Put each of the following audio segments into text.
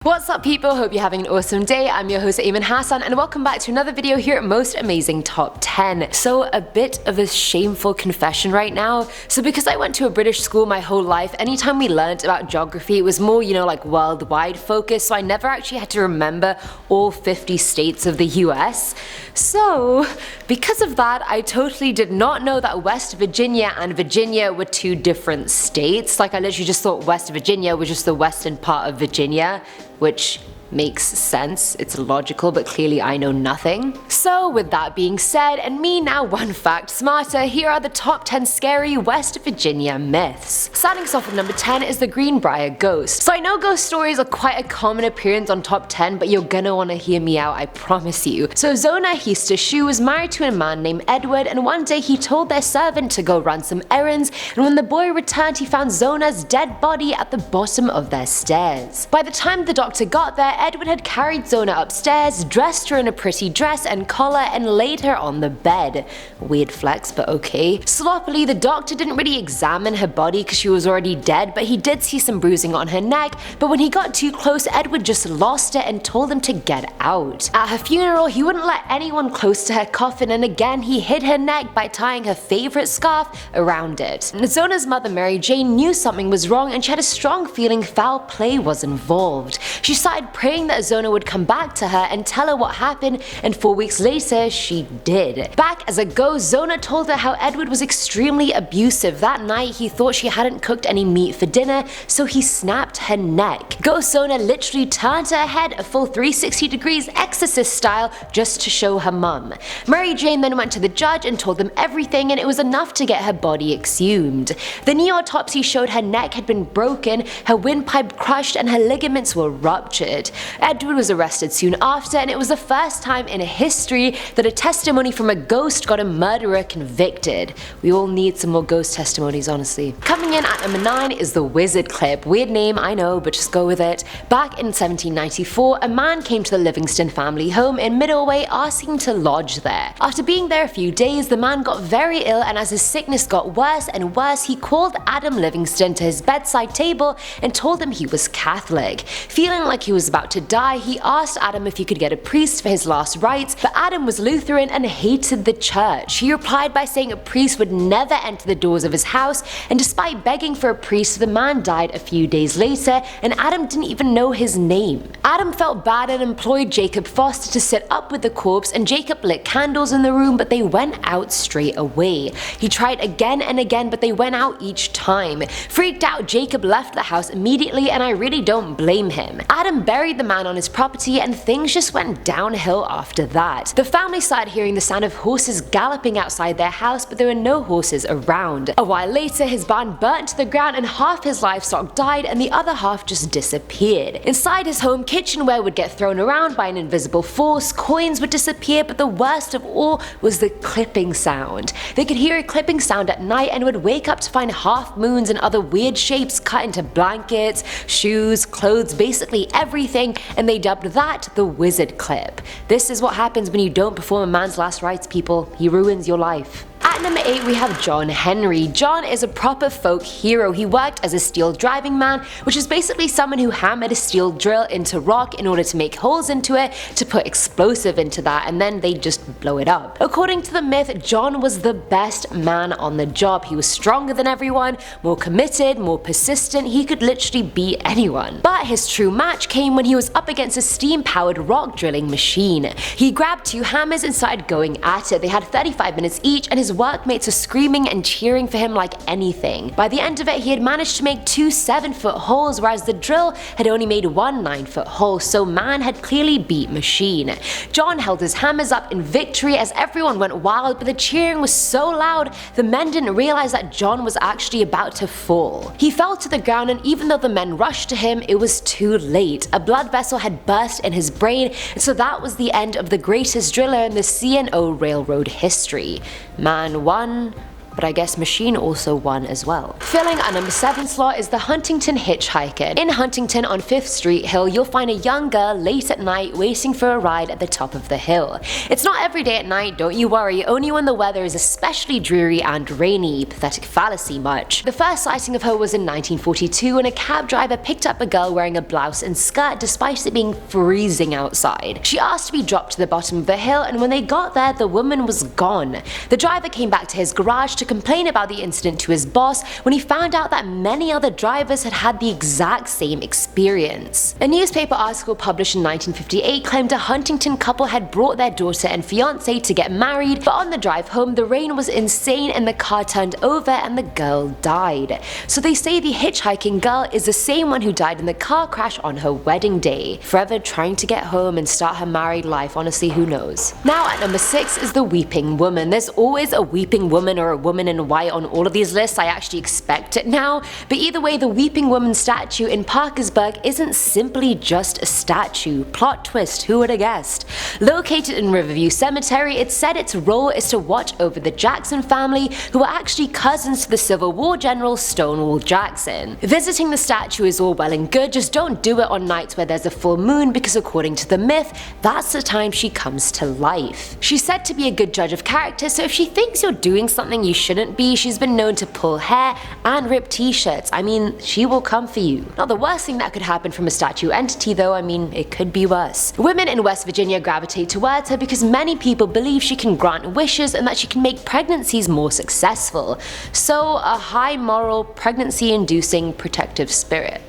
What's up people, hope you're having an awesome day. I'm your host Ayman Hassan and welcome back to another video here at Most Amazing Top 10. So a bit of a shameful confession right now. So because I went to a British school my whole life, anytime we learned about geography it was more, like worldwide focus, so I never actually had to remember all 50 states of the US. So because of that, I totally did not know that West Virginia and Virginia were two different states. Like I literally just thought West Virginia was just the western part of Virginia, which makes sense, it's logical, but clearly I know nothing. So with that being said, and me now one fact smarter, here are the top 10 scary West Virginia myths. Starting us off with number 10 is the Greenbrier ghost. So I know ghost stories are quite a common appearance on top 10, but you're gonna wanna hear me out, I promise you. So Zona Heaster-Shue was married to a man named Edward, and one day he told their servant to go run some errands, and when the boy returned he found Zona's dead body at the bottom of their stairs. By the time the doctor got there, Edward had carried Zona upstairs, dressed her in a pretty dress and collar, and laid her on the bed. Weird flex, but okay. Sloppily, the doctor didn't really examine her body because she was already dead, but he did see some bruising on her neck, but when he got too close, Edward just lost it and told him to get out. At her funeral, he wouldn't let anyone close to her coffin, and again he hid her neck by tying her favorite scarf around it. Zona's mother, Mary Jane, knew something was wrong and she had a strong feeling foul play was involved. She started praying that Zona would come back to her and tell her what happened, and 4 weeks later she did. Back as a ghost, Zona told her how Edward was extremely abusive. That night he thought she hadn't cooked any meat for dinner, so he snapped her neck. Ghost Zona literally turned her head a full 360 degrees exorcist style just to show her mum. Mary Jane then went to the judge and told them everything, and it was enough to get her body exhumed. The knee autopsy showed her neck had been broken, her windpipe crushed, and her ligaments were ruptured. Edward was arrested soon after, and it was the first time in history that a testimony from a ghost got a murderer convicted. We all need some more ghost testimonies, honestly. Coming in at number 9 is the wizard clip. Weird name, I know, but just go with it. Back in 1794, a man came to the Livingston family home in Middleway asking to lodge there. After being there a few days, the man got very ill, and as his sickness got worse and worse, he called Adam Livingston to his bedside table and told him he was Catholic. Feeling like he was about to die, he asked Adam if he could get a priest for his last rites, but Adam was Lutheran and hated the church. He replied by saying a priest would never enter the doors of his house, and despite begging for a priest, the man died a few days later, and Adam didn't even know his name. Adam felt bad and employed Jacob Foster to sit up with the corpse, and Jacob lit candles in the room, but they went out straight away. He tried again and again, but they went out each time. Freaked out, Jacob left the house immediately, and I really don't blame him. Adam buried the man on his property, and things just went downhill after that. The family started hearing the sound of horses galloping outside their house, but there were no horses around. A while later, his barn burnt to the ground and half his livestock died and the other half just disappeared. Inside his home, kitchenware would get thrown around by an invisible force, coins would disappear, but the worst of all was the clipping sound. They could hear a clipping sound at night and would wake up to find half moons and other weird shapes cut into blankets, shoes, clothes, basically everything, and they dubbed that the wizard clip. This is what happens when you don't perform a man's last rites, people. He ruins your life. At number 8 we have John Henry. John is a proper folk hero. He worked as a steel driving man, which is basically someone who hammered a steel drill into rock in order to make holes into it to put explosive into that, and then they just blow it up. According to the myth, John was the best man on the job. He was stronger than everyone, more committed, more persistent, he could literally beat anyone. But his true match came when he was up against a steam-powered rock drilling machine. He grabbed 2 hammers and started going at it. They had 35 minutes each, and his workmates were screaming and cheering for him like anything. By the end of it, he had managed to make 2 7-foot holes, whereas the drill had only made 1 9-foot hole, so man had clearly beat machine. John held his hammers up in victory as everyone went wild, but the cheering was so loud the men didn't realize that John was actually about to fall. He fell to the ground, and even though the men rushed to him, it was too late. A blood vessel had burst in his brain, and so that was the end of the greatest driller in the C&O Railroad history. Man won, but I guess Machine also won as well. Filling our number 7 slot is the Huntington Hitchhiker. In Huntington on 5th Street Hill, you'll find a young girl late at night waiting for a ride at the top of the hill. It's not every day at night, don't you worry, only when the weather is especially dreary and rainy. Pathetic fallacy much. The first sighting of her was in 1942 when a cab driver picked up a girl wearing a blouse and skirt despite it being freezing outside. She asked to be dropped to the bottom of the hill, and when they got there, the woman was gone. The driver came back to his garage to complain about the incident to his boss when he found out that many other drivers had had the exact same experience. A newspaper article published in 1958 claimed a Huntington couple had brought their daughter and fiancé to get married, but on the drive home the rain was insane and the car turned over and the girl died. So they say the hitchhiking girl is the same one who died in the car crash on her wedding day. Forever trying to get home and start her married life, honestly, who knows. Now at number 6 is the Weeping Woman. There's always a weeping woman or a woman in white on all of these lists, I actually expect it now, but either way, the Weeping Woman statue in Parkersburg isn't simply just a statue. Plot twist, who would have guessed? Located in Riverview Cemetery, it's said its role is to watch over the Jackson family, who are actually cousins to the Civil War General Stonewall Jackson. Visiting the statue is all well and good, just don't do it on nights where there's a full moon because according to the myth, that's the time she comes to life. She's said to be a good judge of character, so if she thinks you're doing something you shouldn't be, she's been known to pull hair and rip t-shirts. I mean, she will come for you. Not the worst thing that could happen from a statue entity though, I mean, it could be worse. Women in West Virginia gravitate towards her because many people believe she can grant wishes and that she can make pregnancies more successful. So, a high moral, pregnancy-inducing protective spirit.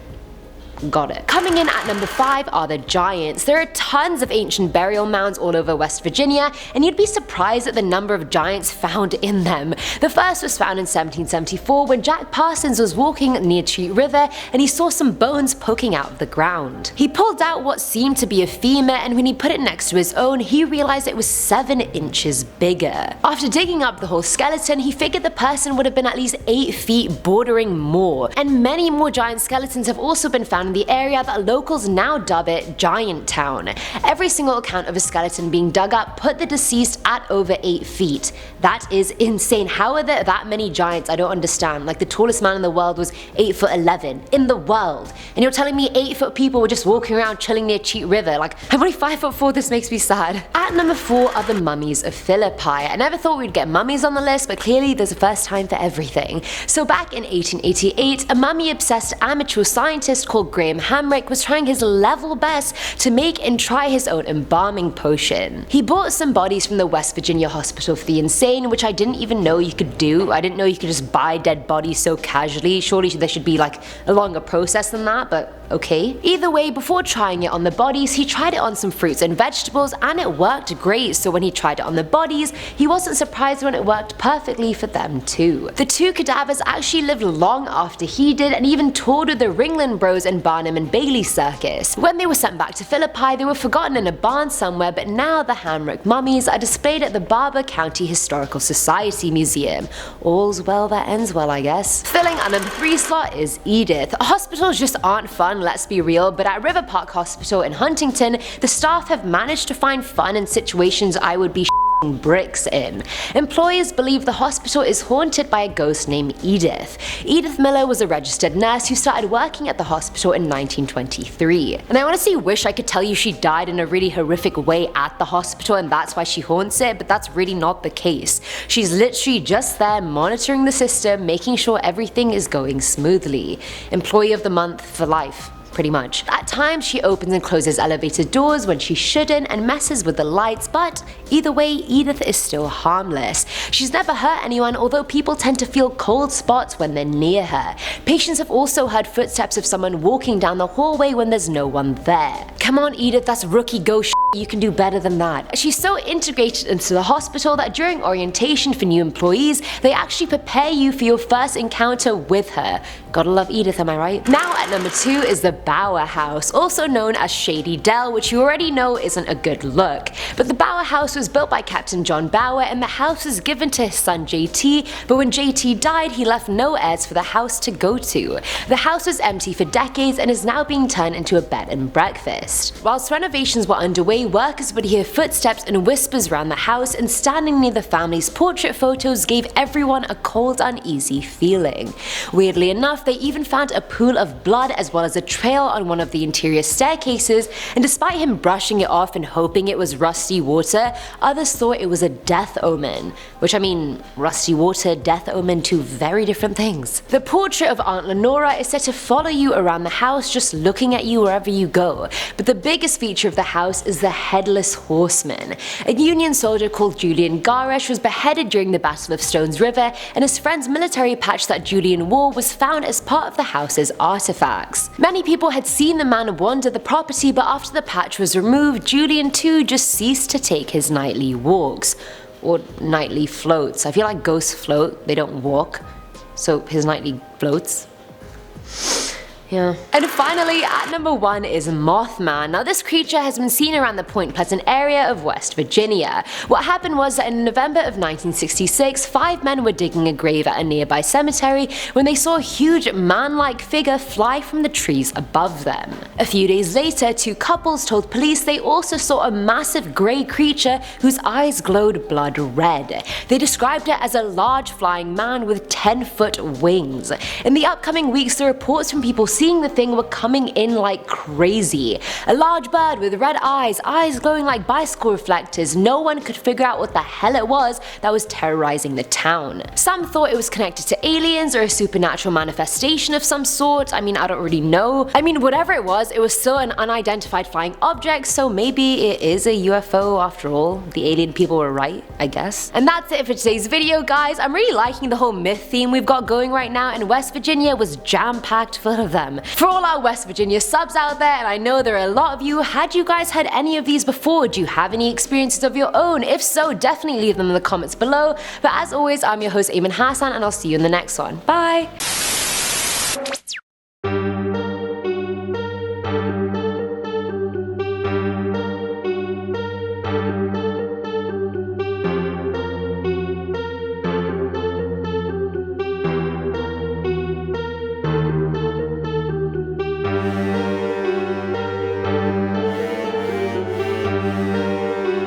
Got it. Coming in at number 5 are the Giants. There are tons of ancient burial mounds all over West Virginia, and you'd be surprised at the number of giants found in them. The first was found in 1774 when Jack Parsons was walking near Cheat River and he saw some bones poking out of the ground. He pulled out what seemed to be a femur, and when he put it next to his own, he realized it was 7 inches bigger. After digging up the whole skeleton, he figured the person would have been at least 8 feet, bordering more. And many more giant skeletons have also been found in the area that locals now dub it Giant Town. Every single account of a skeleton being dug up put the deceased at over 8 feet. That is insane. How are there that many giants? I don't understand. Like, the tallest man in the world was 8'11" in the world, and you're telling me 8-foot people were just walking around chilling near Cheat River? Like, I'm only 5'4", this makes me sad. At number 4 are the mummies of Philippi. I never thought we'd get mummies on the list, but clearly there's a first time for everything. So back in 1888, a mummy-obsessed amateur scientist called Graham Hamrick was trying his level best to make and try his own embalming potion. He bought some bodies from the West Virginia Hospital for the Insane, which I didn't even know you could do. I didn't know you could just buy dead bodies so casually. Surely there should be like a longer process than that, but okay. Either way, before trying it on the bodies, he tried it on some fruits and vegetables and it worked great, so when he tried it on the bodies, he wasn't surprised when it worked perfectly for them too. The 2 cadavers actually lived long after he did and even toured with the Ringling Bros and Barnum and Bailey circus. When they were sent back to Philippi, they were forgotten in a barn somewhere, but now the Hamrick mummies are displayed at the Barber County Historical Society Museum. All's well that ends well, I guess. Filling our number 3 slot is Edith. Hospitals just aren't fun, let's be real, but at River Park Hospital in Huntington, the staff have managed to find fun in situations I would be bricks in. Employees believe the hospital is haunted by a ghost named Edith. Edith Miller was a registered nurse who started working at the hospital in 1923. And I honestly wish I could tell you she died in a really horrific way at the hospital and that's why she haunts it, but that's really not the case. She's literally just there monitoring the system, making sure everything is going smoothly. Employee of the month for life. Pretty much. At times she opens and closes elevator doors when she shouldn't and messes with the lights, but either way, Edith is still harmless. She's never hurt anyone, although people tend to feel cold spots when they're near her. Patients have also heard footsteps of someone walking down the hallway when there's no one there. Come on Edith, that's rookie ghost shit. You can do better than that. She's so integrated into the hospital that during orientation for new employees, they actually prepare you for your first encounter with her. Gotta love Edith, am I right? Now at number 2 is the Bower House, also known as Shady Dell, which you already know isn't a good look. But the Bower House was built by Captain John Bower and the house was given to his son JT, but when JT died he left no heirs for the house to go to. The house was empty for decades and is now being turned into a bed and breakfast. Whilst renovations were underway, day, workers would hear footsteps and whispers around the house, and standing near the family's portrait photos gave everyone a cold, uneasy feeling. Weirdly enough, they even found a pool of blood as well as a trail on one of the interior staircases, and despite him brushing it off and hoping it was rusty water, others thought it was a death omen. Which, I mean, rusty water, death omen, two very different things. The portrait of Aunt Lenora is said to follow you around the house, just looking at you wherever you go. But the biggest feature of the house is the Headless Horseman. A Union soldier called Julian Garesh was beheaded during the Battle of Stones River, and his friend's military patch that Julian wore was found as part of the house's artifacts. Many people had seen the man wander the property, but after the patch was removed, Julian too just ceased to take his nightly walks. Or nightly floats. I feel like ghosts float, they don't walk. So his nightly floats. Yeah. And finally, at number 1 is Mothman. Now this creature has been seen around the Point Pleasant area of West Virginia. What happened was that in November of 1966, 5 men were digging a grave at a nearby cemetery when they saw a huge man-like figure fly from the trees above them. A few days later, 2 couples told police they also saw a massive grey creature whose eyes glowed blood red. They described it as a large flying man with 10-foot wings. In the upcoming weeks, the reports from people seeing the thing were coming in like crazy. A large bird with red eyes, eyes glowing like bicycle reflectors. No one could figure out what the hell it was that was terrorizing the town. Some thought it was connected to aliens or a supernatural manifestation of some sort. I mean, I don't really know. I mean, whatever it was still an unidentified flying object, so maybe it is a UFO after all. The alien people were right, I guess. And that's it for today's video, guys. I'm really liking the whole myth theme we've got going right now, and West Virginia was jam-packed full of them. For all our West Virginia subs out there, and I know there are a lot of you, had you guys had any of these before? Do you have any experiences of your own? If so, definitely leave them in the comments below. But as always, I'm your host Eamon Hassan, and I'll see you in the next one. Bye!